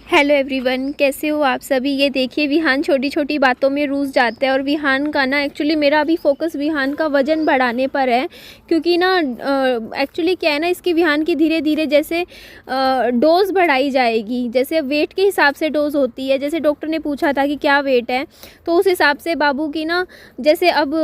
Hello everyone, कैसे हो आप सभी। ये देखिए, विहान छोटी छोटी बातों में रूठ जाता है और विहान का ना एक्चुअली मेरा अभी फोकस विहान का वज़न बढ़ाने पर है। क्योंकि ना एक्चुअली क्या है ना, इसकी विहान की धीरे धीरे जैसे डोज़ बढ़ाई जाएगी। जैसे वेट के हिसाब से डोज़ होती है। जैसे डॉक्टर ने पूछा था कि क्या वेट है, तो उस हिसाब से बाबू की ना जैसे अब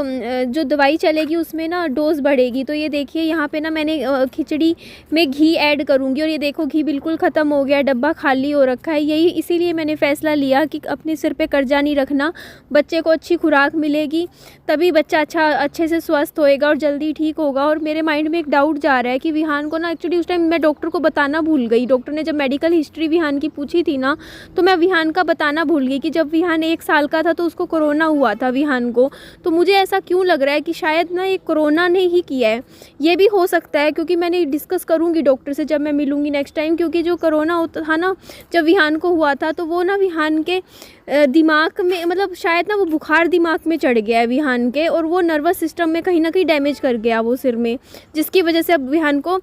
जो दवाई चलेगी उसमें ना डोज़ बढ़ेगी। तो ये देखिए, यहाँ पे ना मैंने खिचड़ी में घी ऐड करूँगी और ये देखो घी बिल्कुल ख़त्म हो गया, डब्बा खाली हो रखा है। यही इसीलिए मैंने फ़ैसला लिया कि अपने सिर पे कर्जा नहीं रखना। बच्चे को अच्छी खुराक मिलेगी तभी बच्चा अच्छे से स्वस्थ होएगा और जल्दी ठीक होगा। और मेरे माइंड में एक डाउट जा रहा है कि विहान को ना एक्चुअली उस टाइम मैं डॉक्टर को बताना भूल गई। डॉक्टर ने जब मेडिकल हिस्ट्री विहान की पूछी थी ना, तो मैं विहान का बताना भूल गई कि जब विहान 1 साल का था तो उसको कोरोना हुआ था विहान को। तो मुझे ऐसा क्यों लग रहा है कि शायद ना ये कोरोना ने ही किया है। ये भी हो सकता है, क्योंकि मैंने डिस्कस करूँगी डॉक्टर से जब मैं मिलूँगी नेक्स्ट टाइम। क्योंकि जो कोरोना होता था ना, जब विहान को हुआ था, तो वो ना विहान के दिमाग में, मतलब शायद ना वो बुखार दिमाग में चढ़ गया है विहान के, और वो नर्वस सिस्टम में कहीं ना कहीं डैमेज कर गया वो सिर में, जिसकी वजह से अब विहान को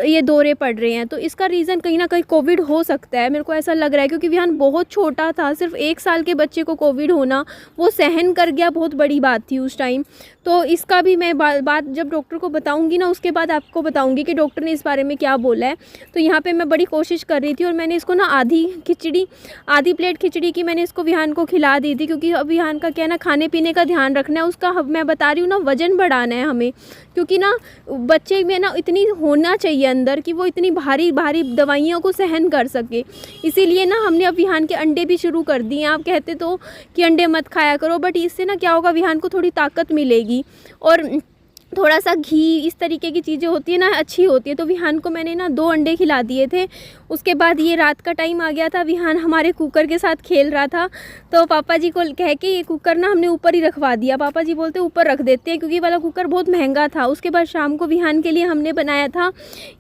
ये दौरे पड़ रहे हैं। तो इसका रीज़न कहीं ना कहीं कोविड हो सकता है, मेरे को ऐसा लग रहा है। क्योंकि विहान बहुत छोटा था, सिर्फ 1 साल के बच्चे को कोविड होना, वो सहन कर गया, बहुत बड़ी बात थी उस टाइम। तो इसका भी मैं बात जब डॉक्टर को बताऊंगी ना, उसके बाद आपको बताऊंगी कि डॉक्टर ने इस बारे में क्या बोला है। तो यहाँ पे मैं बड़ी कोशिश कर रही थी और मैंने इसको ना आधी प्लेट खिचड़ी की मैंने इसको विहान को खिला दी थी। क्योंकि अब विहान का क्या है ना, खाने पीने का ध्यान रखना है उसका। मैं बता रही हूँ ना, वज़न बढ़ाना है हमें। क्योंकि ना बच्चे में ना इतनी होना चाहिए अंदर कि वो इतनी भारी भारी दवाइयों को सहन कर सके। इसीलिए ना हमने अब विहान के अंडे भी शुरू कर दिए। आप कहते तो कि अंडे मत खाया करो, बट इससे ना क्या होगा, विहान को थोड़ी ताकत मिलेगी और थोड़ा सा घी, इस तरीके की चीज़ें होती है ना, अच्छी होती है। तो विहान को मैंने ना 2 अंडे खिला दिए थे। उसके बाद ये रात का टाइम आ गया था, विहान हमारे कुकर के साथ खेल रहा था। तो पापा जी को कह के ये कुकर ना हमने ऊपर ही रखवा दिया। पापा जी बोलते ऊपर रख देते हैं, क्योंकि वाला कुकर बहुत महंगा था। उसके बाद शाम को विहान के लिए हमने बनाया था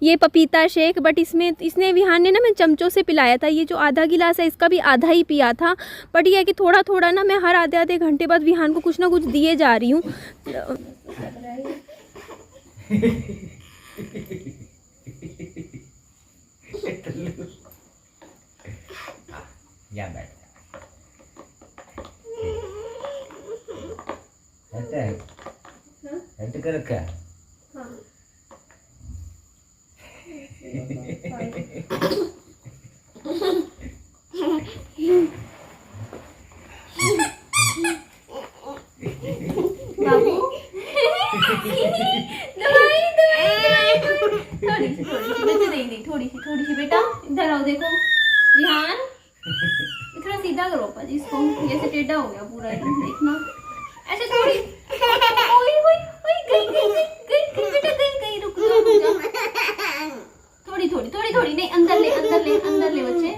ये पपीता शेक, बट इसने विहान ने ना, मैं चमचों से पिलाया था। ये जो आधा गिलास है इसका भी आधा ही पिया था। बट ये है कि थोड़ा थोड़ा ना मैं हर आधे आधे घंटे बाद विहान को कुछ ना कुछ दिए जा रही हूँ। या बैठ हेड कर रखा है। थोड़ी सी बेटा, इधर आओ। देखो विहान, थोड़ा सीधा करो पापा जी इसको। जैसे टेढ़ा हो गया पूरा एकदम, देखना ऐसे थोड़ी। ओए ओए ओए, गई बेटा, गई। रुक जा। थोड़ी नहीं, अंदर ले बच्चे।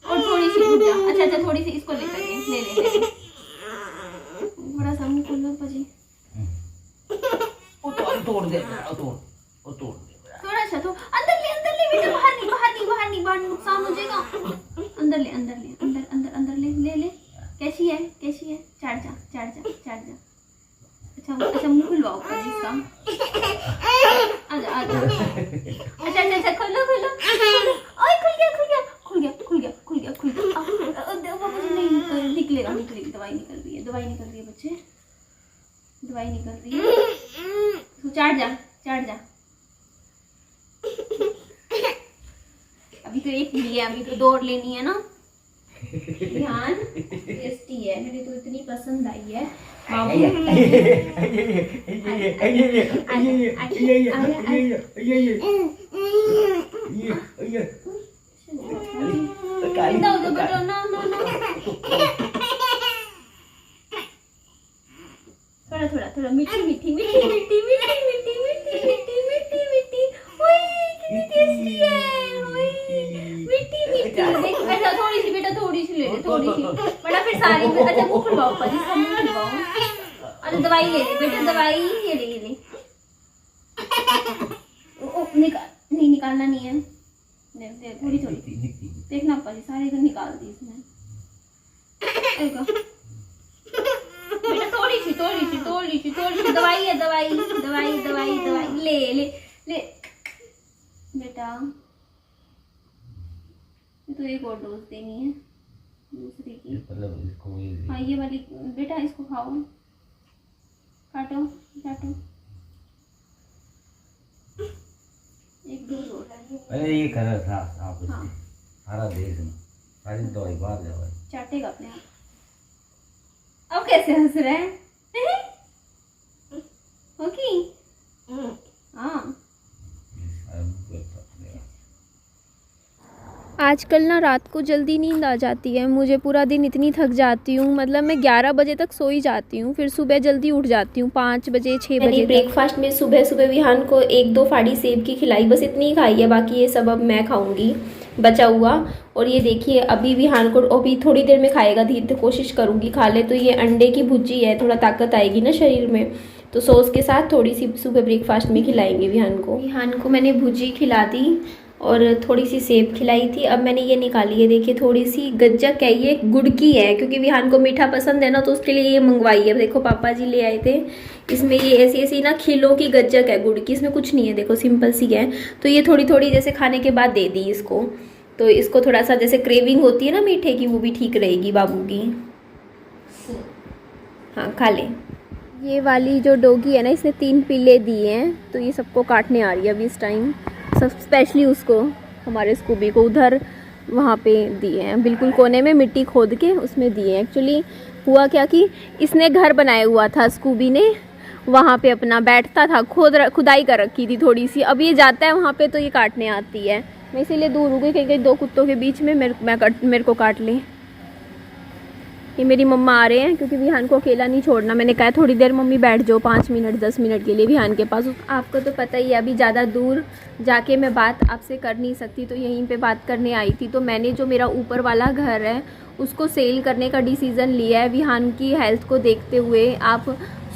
और थोड़ी सी रुक जा। अच्छा, थोड़ी सी इसको लेकर ले। थोड़ा सा मुंह खोलो पापा जी। तोड़ दे, तोड़ थोड़ा सा तो अंदर ले बेटा, बाहर नहीं, बाहर नुकसान हो जाएगा। अंदर ले। कैसी है? चाट जा। अच्छा, मुंह खुलवाओ पर इसका। आजा। अच्छा, खोलो। ओए, खुल गया। बाबा जी नहीं निकलेगा, दवाई निकल रही है बच्चे, दवाई निकल रही है। तो चाट जा। अभी तो एक लिया, अभी तो 2 और लेनी है ना। ध्यान, टेस्टी है, मेरे तो इतनी पसंद आई है। थोड़ा मीठी। ओए, कितनी टेस्टी है। अच्छा, थोड़ी सी ले ले, बड़ा फिर सारी में। अच्छा, मुंह खुलवाओ पर इसका, मुंह खुलवाओ। अच्छा, दवाई ले ले बेटा, दवाई ये ले। निकालना नहीं है। थोड़ी देखना पर सारी तो निकाल दी इसमें। बेटा थोड़ी सी दवाई है, दवाई ले बेटा। तो एक और डोज देनी है दूसरी की। मतलब इसको हाँ ये वाली बेटा, इसको खाओ, काटो काटो, एक डोज और है। अरे ये कर रहा था आप हाँ। सारा देश में सारी दवाई बाहर जाओ। चाटेगा अपने आप। अब कैसे हंस रहे हैं? ओके। हाँ आजकल ना रात को जल्दी नींद आ जाती है मुझे, पूरा दिन इतनी थक जाती हूँ, मतलब मैं 11 बजे तक सो ही जाती हूँ, फिर सुबह जल्दी उठ जाती हूँ 5 बजे 6 बजे। ब्रेकफास्ट में सुबह सुबह विहान को 1-2 फाड़ी सेब की खिलाई, बस इतनी ही खाई है, बाकी ये सब अब मैं खाऊंगी बचा हुआ। और ये देखिए अभी विहान को अभी थोड़ी देर में खाएगा, धीरे कोशिश करूँगी खा ले। तो ये अंडे की भुजी है, थोड़ा ताकत आएगी ना शरीर में, तो सॉस के साथ थोड़ी सी सुबह ब्रेकफास्ट में खिलाएंगे विहान को। विहान को मैंने भुजी खिला दी और थोड़ी सी सेब खिलाई थी। अब मैंने ये निकाली है, देखिए थोड़ी सी गज्जक है, ये गुड़ की है, क्योंकि विहान को मीठा पसंद है ना, तो उसके लिए ये मंगवाई है। देखो पापा जी ले आए थे, इसमें ये ऐसी ऐसी ना खिलों की गज्जक है गुड़ की, इसमें कुछ नहीं है, देखो सिंपल सी है। तो ये थोड़ी थोड़ी जैसे खाने के बाद दे दी इसको, तो इसको थोड़ा सा जैसे क्रेविंग होती है ना मीठे की, वो भी ठीक रहेगी बाबू की। हाँ खा ले। ये वाली जो डोगी है ना, इसने 3 पिल्ले दिए हैं, तो ये सबको काटने आ रही है अभी इस टाइम, सब स्पेशली उसको, हमारे स्कूबी को उधर वहाँ पे दिए हैं, बिल्कुल कोने में मिट्टी खोद के उसमें दिए हैं। एक्चुअली हुआ क्या कि इसने घर बनाया हुआ था स्कूबी ने, वहाँ पे अपना बैठता था, खुदाई कर रखी थी थोड़ी सी, अब ये जाता है वहाँ पे तो ये काटने आती है। मैं इसीलिए दूर हो गई, कहीं 2 कुत्तों के बीच में मेरे को काट ले। ये मेरी मम्मा आ रहे हैं, क्योंकि विहान को अकेला नहीं छोड़ना। मैंने कहा थोड़ी देर मम्मी बैठ जाओ 5 मिनट 10 मिनट के लिए विहान के पास। आपको तो पता ही है अभी ज़्यादा दूर जाके मैं बात आपसे कर नहीं सकती, तो यहीं पे बात करने आई थी। तो मैंने जो मेरा ऊपर वाला घर है उसको सेल करने का डिसीज़न लिया है विहान की हेल्थ को देखते हुए। आप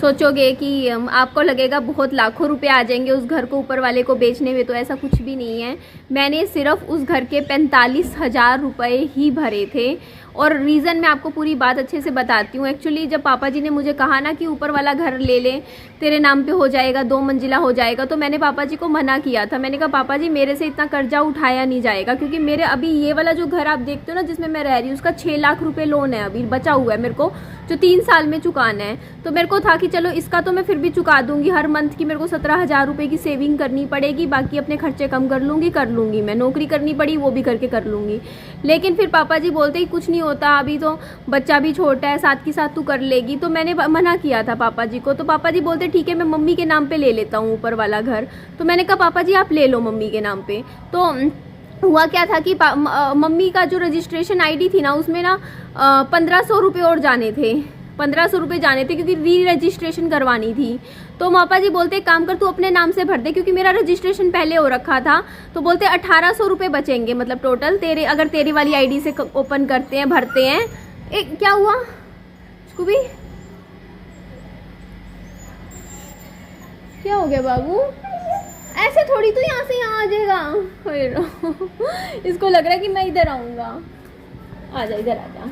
सोचोगे कि आपको लगेगा बहुत लाखों रुपए आ जाएंगे उस घर को ऊपर वाले को बेचने में, तो ऐसा कुछ भी नहीं है। मैंने सिर्फ उस घर के 45,000 रुपये ही भरे थे। और रीज़न मैं आपको पूरी बात अच्छे से बताती हूँ। एक्चुअली जब पापा जी ने मुझे कहा ना कि ऊपर वाला घर ले ले, तेरे नाम पे हो जाएगा, 2 मंजिला हो जाएगा, तो मैंने पापा जी को मना किया था। मैंने कहा पापा जी मेरे से इतना कर्जा उठाया नहीं जाएगा, क्योंकि मेरे अभी ये वाला जो घर आप देखते हो ना जिसमें मैं रह रही हूँ, उसका 6 लाख रुपये लोन है अभी बचा हुआ है मेरे को, जो 3 साल में चुकाना है। तो मेरे को था कि चलो इसका तो मैं फिर भी चुका दूंगी, हर मंथ की मेरे को 17,000 रुपये की सेविंग करनी पड़ेगी, बाकी अपने खर्चे कम कर लूँगी। मैं नौकरी करनी पड़ी वो भी करके कर लूँगी। लेकिन फिर पापा जी बोलते ही कुछ नहीं होता, अभी तो बच्चा भी छोटा है, साथ के साथ तू कर लेगी। तो मैंने मना किया था पापा जी को। तो पापा जी बोलते ठीक है मैं मम्मी के नाम पे ले लेता हूँ ऊपर वाला घर। तो मैंने कहा पापा जी आप ले लो मम्मी के नाम पे। तो हुआ क्या था कि मम्मी का जो रजिस्ट्रेशन आईडी थी ना उसमें ना 1500 रुपये और जाने थे, 1500 रुपये जाने थे, क्योंकि री रजिस्ट्रेशन करवानी थी। तो पापा जी बोलते एक काम कर तू अपने नाम से भर दे, क्योंकि मेरा रजिस्ट्रेशन पहले हो रखा था। तो बोलते 1800 रुपये बचेंगे, मतलब टोटल तेरे, अगर तेरी वाली आईडी से ओपन करते हैं भरते हैं। क्या हुआ इसको भी, क्या हो गया बाबू? ऐसे थोड़ी तो यहाँ से यहाँ आ जाएगा। इसको लग रहा है कि मैं इधर आऊँगा। आजा इधर आजा,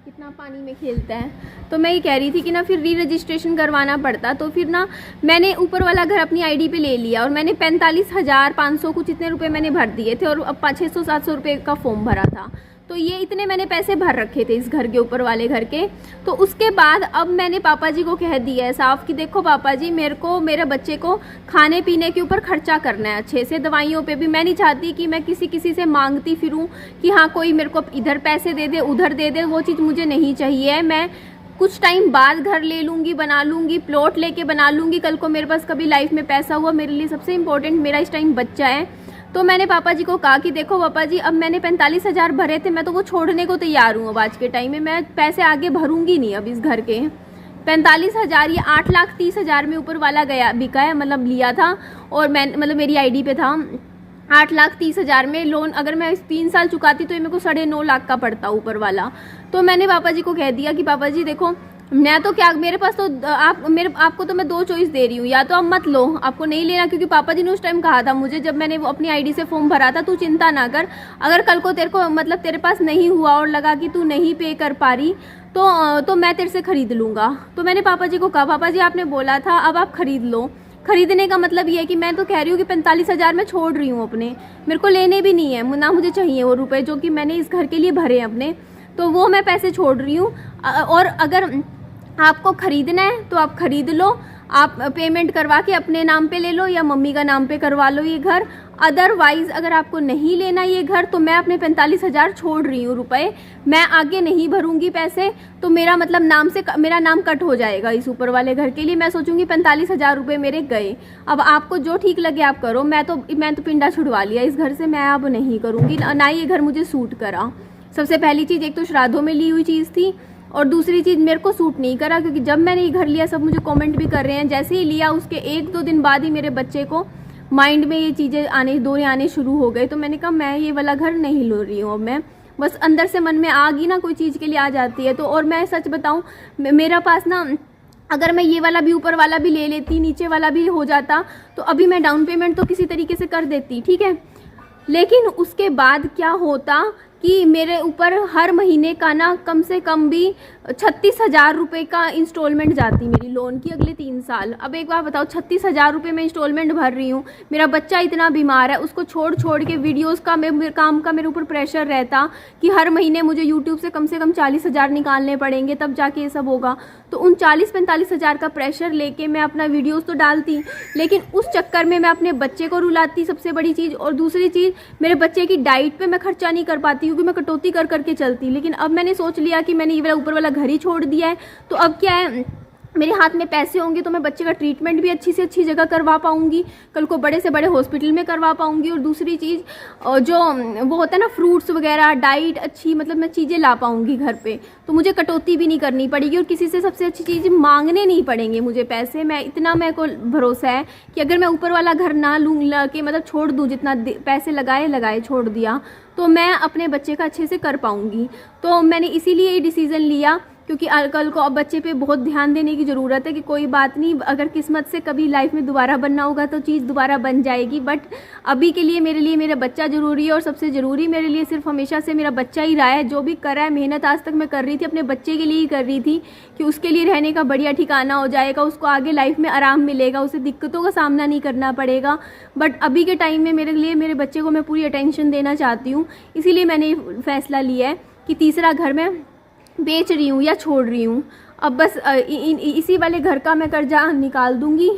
कितना पानी में खेलता है। तो मैं ये कह रही थी कि ना फिर री रजिस्ट्रेशन करवाना पड़ता, तो फिर ना मैंने ऊपर वाला घर अपनी आईडी पे ले लिया और मैंने 45,500 कुछ इतने रुपए मैंने भर दिए थे, और अब 600-700 रुपये का फॉर्म भरा था। तो ये इतने मैंने पैसे भर रखे थे इस घर के ऊपर वाले घर के। तो उसके बाद अब मैंने पापा जी को कह दिया है साफ कि देखो पापा जी मेरे को मेरे बच्चे को खाने पीने के ऊपर खर्चा करना है अच्छे से, दवाइयों पे भी। मैं नहीं चाहती कि मैं किसी से मांगती फिरूं कि हाँ कोई मेरे को इधर पैसे दे दे उधर दे दे, वो चीज़ मुझे नहीं चाहिए। मैं कुछ टाइम बाद घर ले लूँगी, बना लूँगी, प्लॉट लेके बना लूँगी। कल को मेरे पास कभी लाइफ में पैसा हुआ, मेरे लिए सबसे इम्पोर्टेंट मेरा इस टाइम बच्चा है। तो मैंने पापा जी को कहा कि देखो पापा जी अब मैंने 45,000 भरे थे, मैं तो वो छोड़ने को तैयार हूँ। अब आज के टाइम में मैं पैसे आगे भरूंगी नहीं अब इस घर के। 45,000 ये 8,30,000 में ऊपर वाला गया बिका है, मतलब लिया था, और मैं मतलब मेरी आईडी पे था 8,30,000 में लोन। अगर मैं 3 साल चुकाती तो ये मेरे को 9.5 लाख का पड़ता ऊपर वाला। तो मैंने पापा जी को कह दिया कि पापा जी देखो मैं तो क्या, मेरे पास तो आपको तो मैं 2 चॉइस दे रही हूँ, या तो आप मत लो, आपको नहीं लेना, क्योंकि पापा जी ने उस टाइम कहा था मुझे जब मैंने वो अपनी आईडी से फॉर्म भरा था, तू चिंता ना कर, अगर कल को तेरे को मतलब तेरे पास नहीं हुआ और लगा कि तू नहीं पे कर पा रही तो मैं तेरे से खरीद लूँगा। तो मैंने पापा जी को कहा पापा जी आपने बोला था अब आप खरीद लो, खरीदने का मतलब ये है कि मैं तो कह रही हूँ कि 45,000 मैं छोड़ रही हूँ अपने, मेरे को लेने भी नहीं है, ना मुझे चाहिए वो रुपए जो कि मैंने इस घर के लिए भरे हैं अपने, तो वो मैं पैसे छोड़ रही हूँ। और अगर आपको ख़रीदना है तो आप ख़रीद लो, आप पेमेंट करवा के अपने नाम पे ले लो या मम्मी का नाम पे करवा लो ये घर। अदरवाइज़ अगर आपको नहीं लेना ये घर तो मैं अपने 45,000 छोड़ रही हूँ रुपए, मैं आगे नहीं भरूंगी पैसे, तो मेरा मतलब मेरा नाम कट हो जाएगा इस ऊपर वाले घर के लिए। मैं सोचूंगी 45,000 रुपये मेरे गए। अब आपको जो ठीक लगे आप करो, मैं तो पिंडा छुड़वा लिया इस घर से, मैं अब नहीं करूँगी, ना ये घर मुझे सूट करा। सबसे पहली चीज़, एक तो श्राद्धों में ली हुई चीज़ थी, और दूसरी चीज़ मेरे को सूट नहीं करा, क्योंकि जब मैंने ये घर लिया सब मुझे कमेंट भी कर रहे हैं, जैसे ही लिया उसके 1-2 दिन बाद ही मेरे बच्चे को माइंड में ये चीज़ें आने शुरू हो गए। तो मैंने कहा मैं ये वाला घर नहीं ले रही हूँ। अब मैं बस अंदर से मन में आ गई ना कोई चीज़ के लिए आ जाती है। तो और मैं सच बताऊँ, मेरा पास ना अगर मैं ये वाला भी ऊपर वाला भी ले लेती, नीचे वाला भी हो जाता, तो अभी मैं डाउन पेमेंट तो किसी तरीके से कर देती, ठीक है। लेकिन उसके बाद क्या होता कि मेरे ऊपर हर महीने का ना कम से कम भी 36,000 रुपये का इंस्टॉलमेंट जाती मेरी लोन की अगले 3 साल। अब एक बार बताओ, 36,000 रुपये मैं इंस्टॉलमेंट भर रही हूँ, मेरा बच्चा इतना बीमार है, उसको छोड़ के वीडियोस का काम का मेरे ऊपर प्रेशर रहता कि हर महीने मुझे यूट्यूब से कम 40,000 निकालने पड़ेंगे तब जाके ये सब होगा। तो उन 40-45,000 का प्रेशर लेके मैं अपना वीडियोस तो डालती, लेकिन उस चक्कर में मैं अपने बच्चे को रुलाती, सबसे बड़ी चीज़। और दूसरी चीज़, मेरे बच्चे की डाइट पे मैं खर्चा नहीं कर पाती क्योंकि मैं कटौती कर करके चलती। लेकिन अब मैंने सोच लिया कि मैंने ये वाला ऊपर वाला घर ही छोड़ दिया है, तो अब क्या है, मेरे हाथ में पैसे होंगे तो मैं बच्चे का ट्रीटमेंट भी अच्छी से अच्छी जगह करवा पाऊंगी, कल को बड़े से बड़े हॉस्पिटल में करवा पाऊंगी। और दूसरी चीज़, जो वो होता है ना फ्रूट्स वगैरह, डाइट अच्छी, मतलब मैं चीज़ें ला पाऊंगी घर पे, तो मुझे कटौती भी नहीं करनी पड़ेगी और किसी से सबसे अच्छी चीज़ मांगने नहीं पड़ेंगे मुझे पैसे। मैं इतना, मेरे को भरोसा है कि अगर मैं ऊपर वाला घर ना लूँ के मतलब छोड़ दूँ, जितना पैसे लगाए छोड़ दिया, तो मैं अपने बच्चे का अच्छे से कर पाऊँगी। तो मैंने इसीलिए ये डिसीज़न लिया, क्योंकि कल को अब बच्चे पे बहुत ध्यान देने की ज़रूरत है कि कोई बात नहीं, अगर किस्मत से कभी लाइफ में दोबारा बनना होगा तो चीज़ दोबारा बन जाएगी। बट अभी के लिए मेरा बच्चा ज़रूरी है, और सबसे ज़रूरी मेरे लिए सिर्फ हमेशा से मेरा बच्चा ही रहा है। जो भी करा है मेहनत आज तक मैं कर रही थी अपने बच्चे के लिए ही कर रही थी, कि उसके लिए रहने का बढ़िया ठिकाना हो जाएगा, उसको आगे लाइफ में आराम मिलेगा, उसे दिक्कतों का सामना नहीं करना पड़ेगा। बट अभी के टाइम में मेरे लिए मेरे बच्चे को मैं पूरी अटेंशन देना चाहती हूँ, इसीलिए मैंने फैसला लिया है कि तीसरा घर मैं बेच रही हूँ या छोड़ रही हूँ। अब बस इसी वाले घर का मैं कर्जा निकाल दूँगी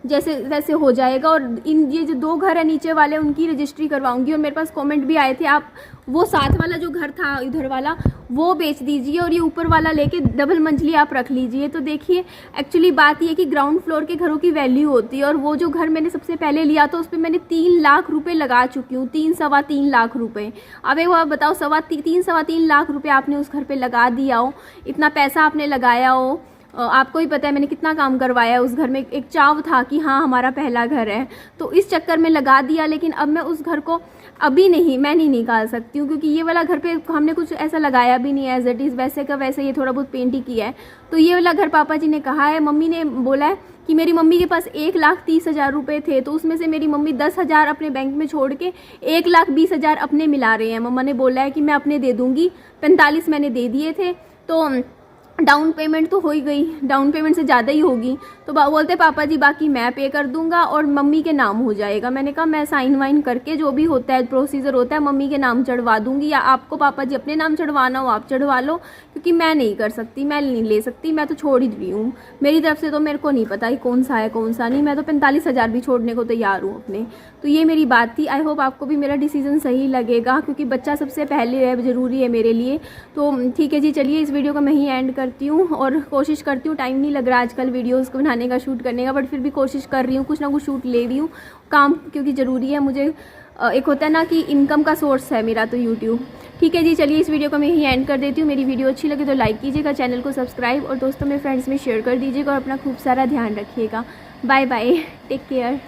जैसे वैसे हो जाएगा, और ये जो 2 घर है नीचे वाले उनकी रजिस्ट्री करवाऊंगी। और मेरे पास कमेंट भी आए थे, आप वो साथ वाला जो घर था इधर वाला वो बेच दीजिए और ये ऊपर वाला लेके डबल मंजिली आप रख लीजिए। तो देखिए, एक्चुअली बात ये है कि ग्राउंड फ्लोर के घरों की वैल्यू होती है, और वो जो घर मैंने सबसे पहले लिया तो उस पर मैंने 3 लाख रुपए लगा चुकी हूँ, 3-3.25 लाख रुपए। अब एक बार बताओ, 3-3.25 लाख रुपए आपने उस घर पे लगा दिया हो, इतना पैसा आपने लगाया हो, आपको ही पता है मैंने कितना काम करवाया उस घर में। एक चाव था कि हाँ हमारा पहला घर है, तो इस चक्कर में लगा दिया। लेकिन अब मैं उस घर को अभी मैं नहीं निकाल सकती हूँ, क्योंकि ये वाला घर पे हमने कुछ ऐसा लगाया भी नहीं है, एज इट इज़ वैसे का वैसे ये थोड़ा बहुत पेंट ही किया है। तो ये वाला घर पापा जी ने कहा है, मम्मी ने बोला है कि मेरी मम्मी के पास 1,30,000 रुपये थे, तो उसमें से मेरी मम्मी 10,000 अपने बैंक में छोड़ के 1,20,000 अपने मिला रहे हैं। मम्मा ने बोला है कि मैं अपने दे दूँगी, 45 मैंने दे दिए थे, तो डाउन पेमेंट तो हो ही गई, डाउन पेमेंट से ज़्यादा ही होगी। तो बोलते पापा जी बाकी मैं पे कर दूंगा और मम्मी के नाम हो जाएगा। मैंने कहा मैं साइन वाइन करके जो भी होता है प्रोसीजर होता है मम्मी के नाम चढ़वा दूंगी, या आपको पापा जी अपने नाम चढ़वाना हो आप चढ़वा लो, क्योंकि मैं नहीं कर सकती, मैं नहीं ले सकती, मैं तो छोड़ ही रही हूँ। मेरी तरफ से तो मेरे को नहीं पता कि कौन सा है कौन सा नहीं, मैं तो 45,000 भी छोड़ने को तैयार हूँ अपने। तो ये मेरी बात थी। आई होप आपको भी मेरा डिसीजन सही लगेगा, क्योंकि बच्चा सबसे पहले है, ज़रूरी है मेरे लिए। तो ठीक है जी, चलिए इस वीडियो को मैं ही एंड करती हूँ, और कोशिश करती हूँ, टाइम नहीं लग रहा आजकल वीडियोस को बनाने का, शूट करने का, बट फिर भी कोशिश कर रही हूँ, कुछ ना कुछ शूट ले रही हूँ काम, क्योंकि ज़रूरी है मुझे। एक होता है ना कि इनकम का सोर्स है मेरा तो यूट्यूब। ठीक है जी, चलिए इस वीडियो को मैं यही एंड कर देती हूँ। मेरी वीडियो अच्छी लगे तो लाइक कीजिएगा, चैनल को सब्सक्राइब, और दोस्तों में फ्रेंड्स में शेयर कर दीजिएगा, और अपना खूब सारा ध्यान रखिएगा। Bye bye, take care.